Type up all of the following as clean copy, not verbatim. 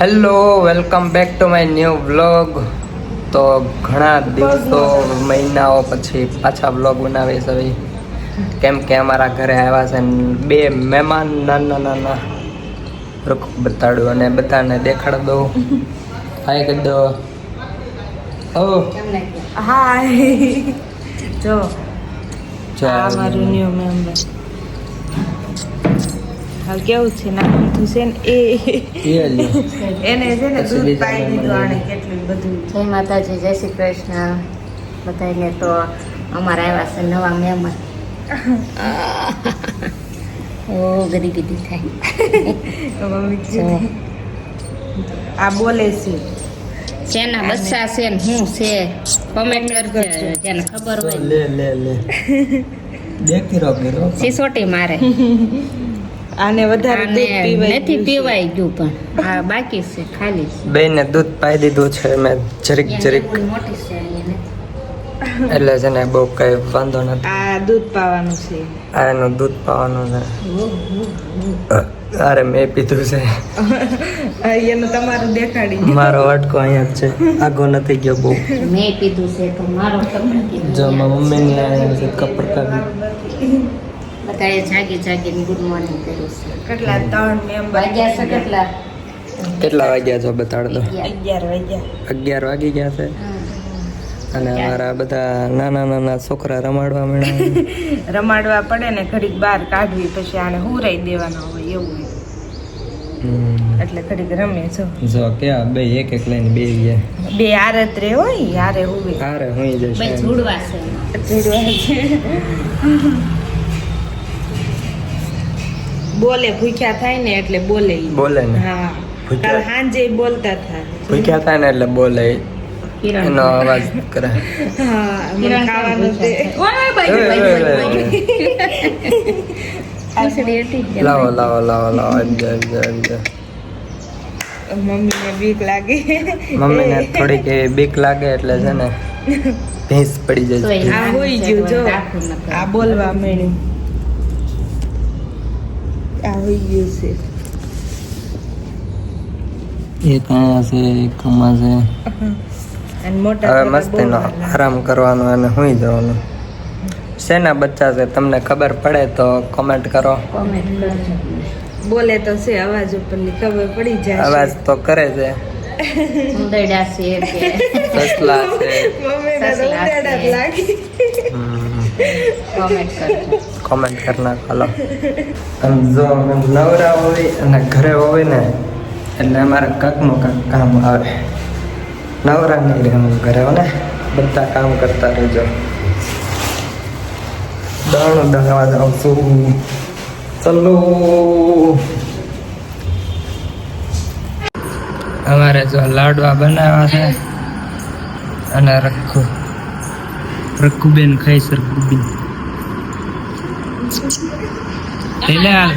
Hello welcome back to my new vlog. તો ઘણા દિવસો મહિનાઓ પછી પાછા વ્લોગ બનાવીશ હવે, કેમ કે અમારા ઘરે આવ્યા છે બે મહેમાન નાના નાના. રૂખ બતાડું અને બધાને દેખાડ દઉં. હાય કરી દો. ઓ હાય જો ચાલ. અમારું ન્યુ મેમ્બર. હા કેવું છે નામ છે ને એ લ્યો. એને છે ને પછી દૂધ બીજા પાઈ દીધું મહેમાન આને કેટલું બધું. જય માતાજી, જય શ્રી કૃષ્ણ બધાને. તો અમારા આવ્યા છે નવા મહેમાન. ઓ ગદી ગદી થાય. મમ્મી કીધું. આ બોલે છે શેના બચ્ચા છે ને શું છે કોમેન્ટ કરજો જેને ખબર હોય. લે લે લે દેખી રો ગીરો. સિસોટી મારે આને વધારે આને દૂધ પીવાય નથી પીવાય ગયું પણ આ બાકી છે ખાલી છે. બેને દૂધ પાઈ દીધું છે મેં જરીક જરીક, ફૂલ મોટી છે અહીંયા એટલે છે ને બહુ કઈ વાંધો નથી. આ દૂધ પાવાનું છે. આ એનું દૂધ પાવાનું છે. અરે મેં પીધું છે. એનું તમારું દેખાડી મારો વાટકો અહીંયા જ છે, આગો નથી ગયો બહુ. મેં પીધું છે તો મારો તમને કીધું. જો મારા મમ્મીને અહીંયા છે કપર કાઢી. બધાએ જાગી જાગીને ગુડ મોર્નિંગ કર્યું છે. કેટલા 3 મેમ્બર વાગ્યા છે કેટલા? કેટલા વાગ્યા છો બતાડ દો. 11 વાગ્યા. 11 વાગી ગયા છે. અને અમારા બધા નાના નાના છોકરા રમાડવા માંડ્યા. રમાડવા પડે ને ઘડીક બહાર કાઢવી પછી આને હુરાઈ દેવાનો હોય એવું હોય. એટલે ઘડીક રમે છો. જો ક્યાં બે એક એક લઈને બે ગયા. બે આરત રે હોય યારે હુવે. અરે હું જઈશ. ભાઈ જોડવા છે. જોડવા છે. બોલે ભૂખ્યા થાય ને એટલે બોલે ઈ. બોલે ને. હા ભૂખ્યા. કાલ સાંજે બોલતા હતા. ભૂખ્યા થાય ને એટલે બોલે, કિરણ એનો અવાજ કરે. હા મને કિરણ ખાવાનું છે. ઓય ભાઈ આસડી હતી જ. લાવો લાવો લાવો લાવો આવી જાઓ, આવી જાઓ. મમ્મીને બીક લાગે. મમ્મીને થોડીક એવી બીક લાગે એટલે છે ને ભેંસ પડી જાય છે. આ હોઈ ગયું જો. આ બોલવા માંડ્યું. આ હોઈ ગયું છે. એક અહીંયા છે, એક આમાં છે. અને મોટા હવે થોડા મસ્તીનો બોલવાના. આરામ કરવાનો અને સુઈ જવાનું. શેના બચ્ચા છે તમને ખબર પડે તો કોમેન્ટ કરો. કોમેન્ટ કરજો. બોલે તો છે અવાજ ઉપરની ખબર પડી જાય. અવાજ તો કરે છે. ઉંદરડા છે કે સસલા છે. મમ્મીને તો સસલા ઉડાડા જ છે. લાગે. કોમેન્ટ કરજો. કોમેન્ટ કરી નાખો લો. આમ જો અમે નવરા હોય અને ઘરે હોય ને એટલે અમારે કાંકનું કાંક કામ આવે. નવરા નહીં રહે હું ઘરે હોય ને, બધા કામ કરતા રહેજો. દાણું દળવા જાઉં છું. ચલો. અમારે જો લાડવા બનાવ્યા છે અને રઘુબેન ખાઈ છે. રઘુબેન પેલા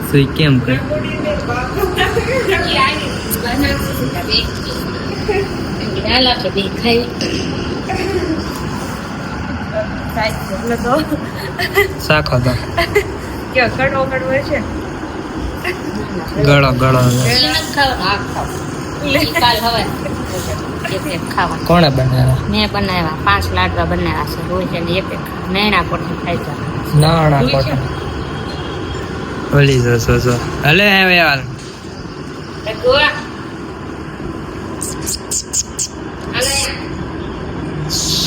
સુઈ કેમ કરે? હાલ આપણે બે ખાઈ. એટલે તો શાખો તો કે કડવો કડવો છે. ગળો ગળો એ નથી ખાવાનું, આ ખાઓ. ઈ કાલ હવે એક ખાવાનું. કોણે બનાવ્યા? મેં બનાવ્યા 5 લાડવા બનાવ્યા છે રોજ અને એક નૈણા પોટી ખાઈ જા. નાણા કોટા ઓલી જો જો અલે હવે યાર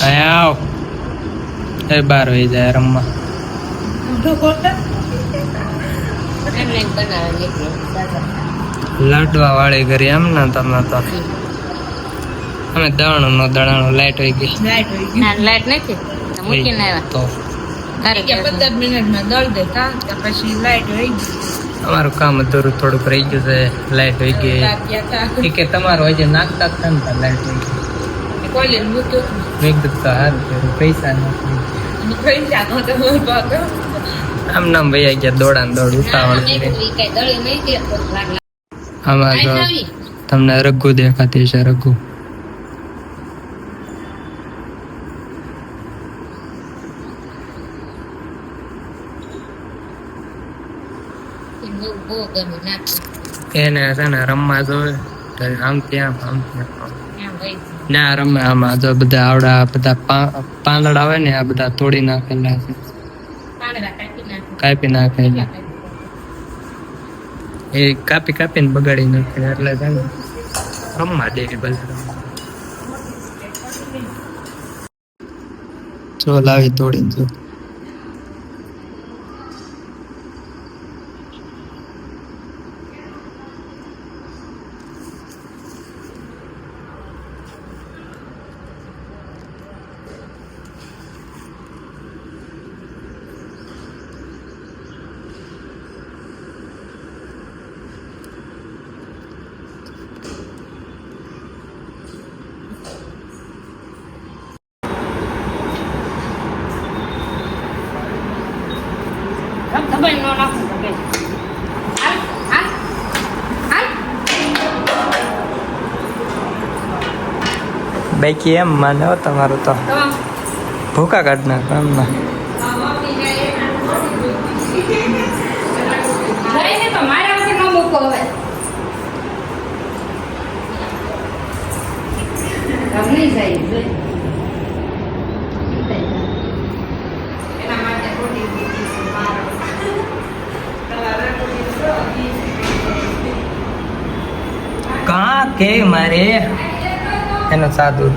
અહીંયા આવ. એ બાર હોય જાય રમવા. એમને બનાવે લાડવા વાળી કરી એમ ને તમે તો. અમે દણાણું નો દણાણું લાઈટ હોય ગઈ. લાઈટ હોય ગઈ. ના લાઈટ નથી મૂકીને આવ્યા. તો તારે કે 15 મિનિટમાં દળ દેતા કે પછી લાઈટ હોય ગઈ. અમારું કામ અધૂરું થોડુંક રહી ગયું છે. લાઈટ હોય ગઈ. એ કે તમારું હજી નાખતા જ ને લાઈટ હોય ગઈ. કોઈને મૂક્યો મેં કીધું તો સારું કર્યું, પૈસા નથી. પૈસા નહોતો મૂકતો. આમ નામ ભૈયા ગયા દોડા દોડ ઉતાવળ કરી. કઈ દળી નહીં દે તો લાગ લાગ. આમાં તો તમને રઘુ દેખાતી છે. રઘુ એને છે ને રમવા જોવે તો આમ ત્યાં ના રમે આમાં જો બધા આવડા બધા પાંદડા આવે ને આ બધા તોડી નાખેલા છે કાપી નાખેલા એ કાપીને બગાડી નાખે એટલે છે ને રમવા દે બધા જો લાવી તોડીને જો બાકી એમ માને હો તમારું તો ભૂકા કાઢ નાખ એમના કા કે મારે એનો સાદું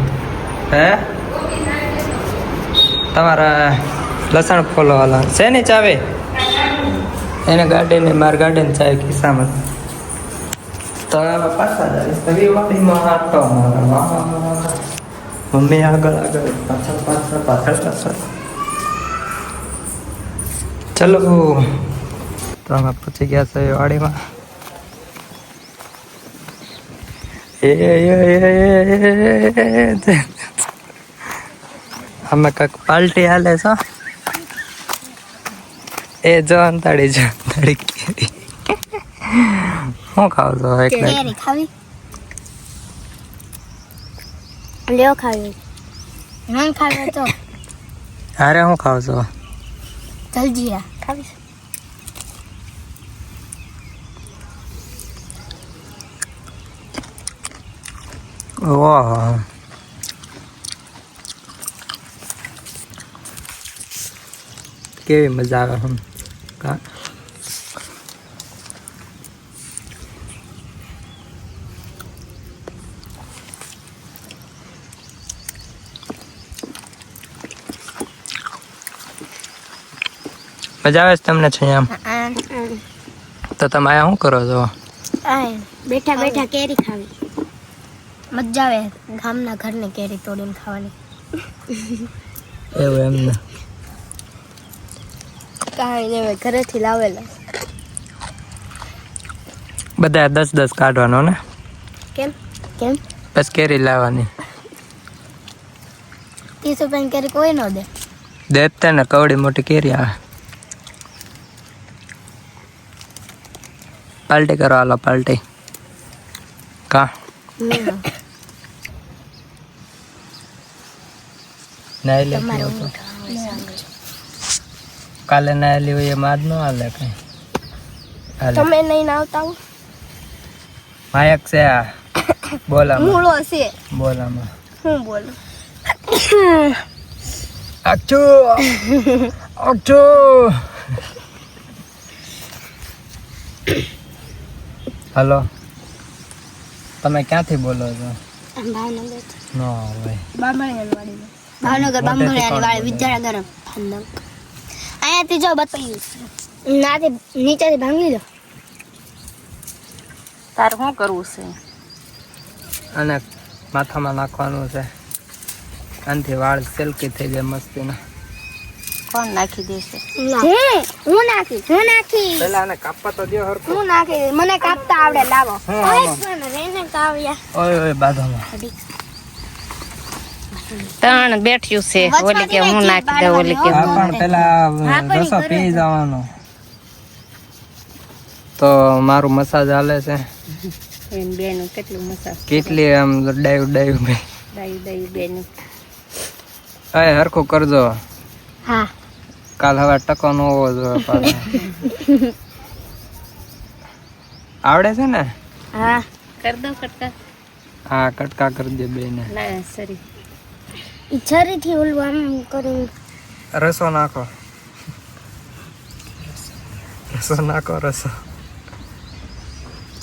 હે તમારા લસણ ફોલો વાલા છે ને ચાવે એને ગાડીને મારા ગાડીને ચાવે ખિસ્સામાં તો પાછા જાય વાડીમાં હાથો મમ્મી આગળ પાછળ ચલો તો અમે પહોંચી ગયા છે વાડીમાં અમે કઈક પાર્ટી હાલે છો એ જો અંતાડી શું ખાવ છો કેરી ખાવી લ્યો ખાવી નાન ખાવી તો અરે શું ખાવ છો જલજીરા ખાવી ઓહ કેવી મજા આવે હમ કા મજા આવે છે તમને છે આમ તો તમે આ શું કરો છો બેઠા બેઠા કેરી ખાવી મજા આવે ગામના ઘરની કેરી તોડીને ખાવાની એવું એમને કાંઈ નહીં ઘરેથી લાવેલા બધા 10-10 કાઢવાનો ને કેમ કેમ બસ કેરી લાવવાની 30 રૂપિયાની કેરી કોઈ ન દે દેતા ને કવડી મોટી કેરી આવે પાર્ટી કરો હાલો પાર્ટી કા નાઈ લે કાલે નાયેલી હોય એમ આજ ન હાલે કઈ તમે નહીં આવતા હો માયક છે આ બોલામાં મૂળો છે બોલામાં હું બોલું આચો આચો હલો તમે ક્યાંથી બોલો છો ભાવનગર ન હોય ભાવનગર બાંભણિયાની વાળી વિદ્યાનગર અહીંયાથી જો બતાવ્યું નાથી નીચેથી ભાંગી દો તારે શું કરવું છે અને માથામાં નાખવાનું છે આનાથી વાળ સિલ્કી થઈ જાય મસ્તીના કોણ નાખી દેશે હું નાખી પેલા આને કાપવા તો દો હરખું હું નાખી મને કાપતા આવડે લાવો રેને કાવ્યા ઓય બાધામાં ત્રણ બેઠ્યું છે ઓલી કે હું નાખી દઉં ઓલી કે આ પણ પેલા રસો પી જવાનો તો મારું મસાજ હાલે છે એમ બેનું કેટલું મસાજ કેટલી આમ ડાયું ભાઈ દાઈ બેનું અય હરખું કરજો હા કાલ હવે ટકો ન હોવો જોઈએ પાછો આવડે છે ને? હા કર દો કટકા. હા કટકા કરી દે બેને. ના સરી. ઈ છરીથી ઓલું આમ કરું. રસો નાખો. રસો નાખો રસો.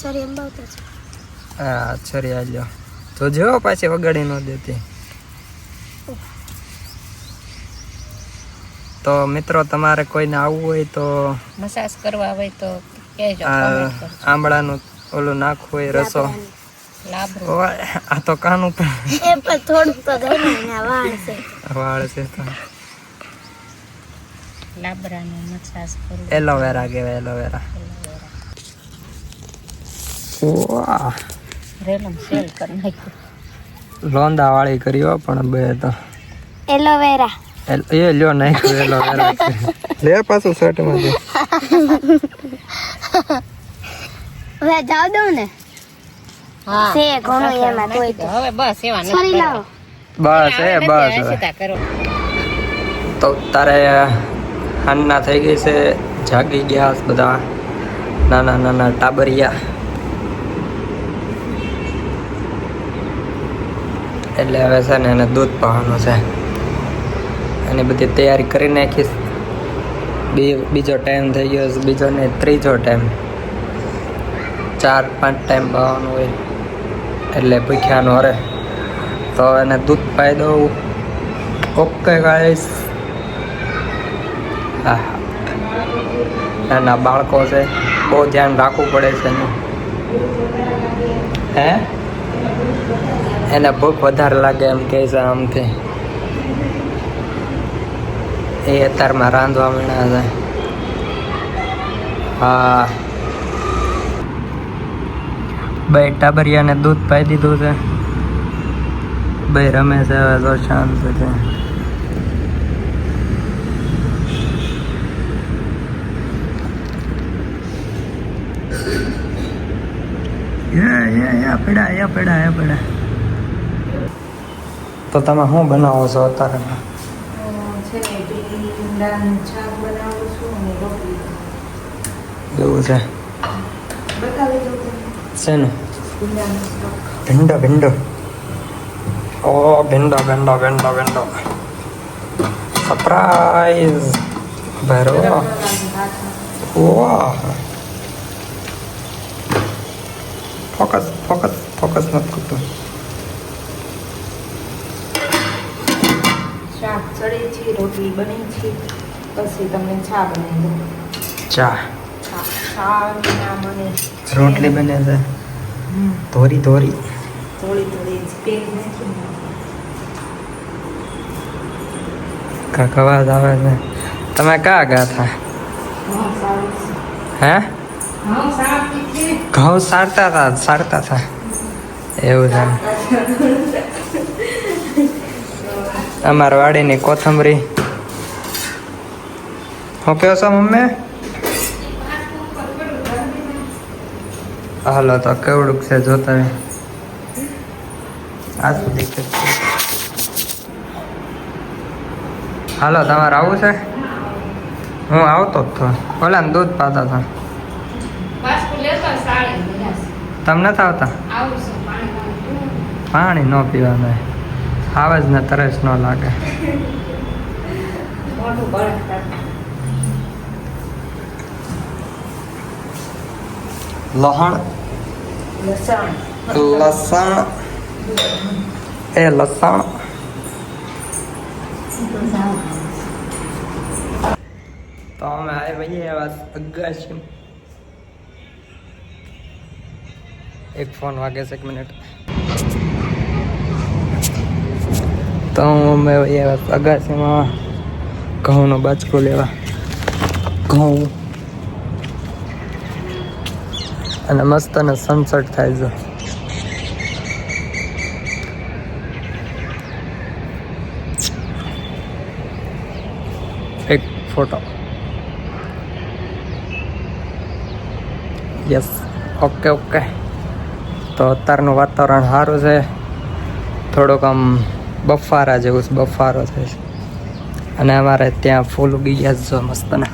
છરી અંબાવતા છે. હા છરી આલ્યો તો જો પાછી વગાડી ન દેતી. તો મિત્રો તમારે કોઈને આવવું હોય તો મસાજ કરવા હોય તો કહેજો. આંબળાનું ઓલું નાખવું હોય રસો. લાભ આ તો કાનું એ પણ થોડુંક તો ગમે ને વાળ છે. વાળ છે તો લાબરાનું મસાજ કરવું. એલોવેરા કહેવાય એલોવેરા. વાહ રેલમ સેલ કરી નાખ્યું. લોંદા વાળી કરી હો પણ બે તો એલોવેરા. એ લ્યો નાખ્યું એલોવેરા. લે પાછું શર્ટમાં દે. હવે જાવ દઉં ને. હા છે ઘણું એમાં તોય તો. હવે બસ એવા છરી લાવો. બસ બસ હવે. કરો. તો તારે હાનના થઈ ગઈ છે, જાગી ગયા છે બધા નાના નાના ટાબરિયા. એટલે હવે છે ને એને દૂધ પાવાનું છે. અને બધી તૈયારી કરી નાખીશ. બીજો ટાઈમ થઈ ગયો છે, બીજો ને ત્રીજો ટાઈમ. 4-5 ટાઈમ પાવાનું હોય એટલે ભૂખ્યાનો હરે. તો એને દૂધ પાઈ દઉં. Okay guys. હા નાના બાળકો છે, બહુ ધ્યાન રાખવું પડે છે એનું. હે એને ભૂખ વધારે લાગે એમ કહે છે આમથી. એ અત્યારમાં રાંધવા માંડ્યા છે. હા બે ટાબરિયાને દૂધ પાઈ દીધું છે. બે રમે છે હવે તો શાંત છે. પડ્યા. તો તમે શું બનાવો છો અત્યારે? એવું છે. શેનું? ભીંડો. ઓ ભીંડો. સરપ્રાઈઝ ભરો. વાહ ફોકસ નથી કરતું. શાક ચડે છે, રોટલી બની છે, પછી તમને ચા બનાવી દઉં. ચા મને રોટલી બને છે. ધોરી થોડી પેન નાખી. કાંક અવાજ આવે છે. તમે ક્યાં ગયા હતા? હે ઘઉં સારતા હતા. એવું છે. અમારા વાડીની કોથમરી. હું કહો છો મમ્મી? હાલો તો કેવડુંક છે જોતા આ સુધી છે. હાલો તમારે આવું છે? હું આવતો જ તો. ઓલાને દૂધ પાતા હતા. તમને નથી આવતા? પાણી ન પીવાનું. આવે જ ને તરસ ન લાગે. લસણ તો અમે આવી ભાઈ અગાશી. એક ફોન વાગે છે, 1 મિનિટ. તો અમે અગાશીમાં ઘઉંનો બાચકો લેવા. ઘઉં અને મસ્ત અને સનસેટ થાય છે. એક ફોટો. Yes okay. તો અત્યારનું વાતાવરણ સારું છે. થોડુંક આમ બફારા જેવું છે. બફારો થાય છે. અને અમારે ત્યાં ફૂલ ઉગી ગયા જો મસ્ત ને.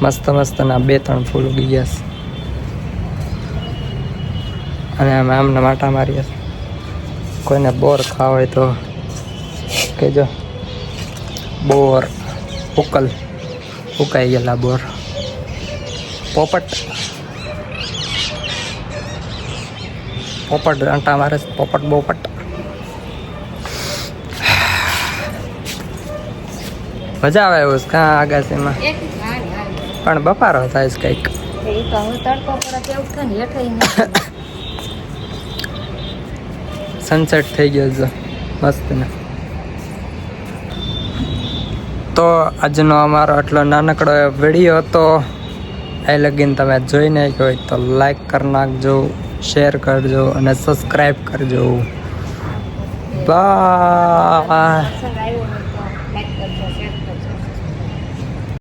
મસ્ત મસ્તના 2-3 ફૂલ ઉગી ગયા છે. અને અમે આમને માટા મારીએ છીએ. કોઈને બોર ખાવા હોય તો કહેજો. બોર ઉકાઈ ગયેલા બોર. પોપટ આંટા મારે છે. પોપટ મજા આવે એવું છે કાં આગાસીમાં, પણ બફારો થાય છે કંઈક. સનસેટ થઈ ગયો છે મસ્ત ને. તો આજનો અમારો આટલો નાનકડો વિડીયો હતો. એ લગીન તમે જોઈ નાખ્યો હોય તો લાઈક કરી નાખજો, શેર કરજો અને સબસ્ક્રાઈબ કરજો. બાય.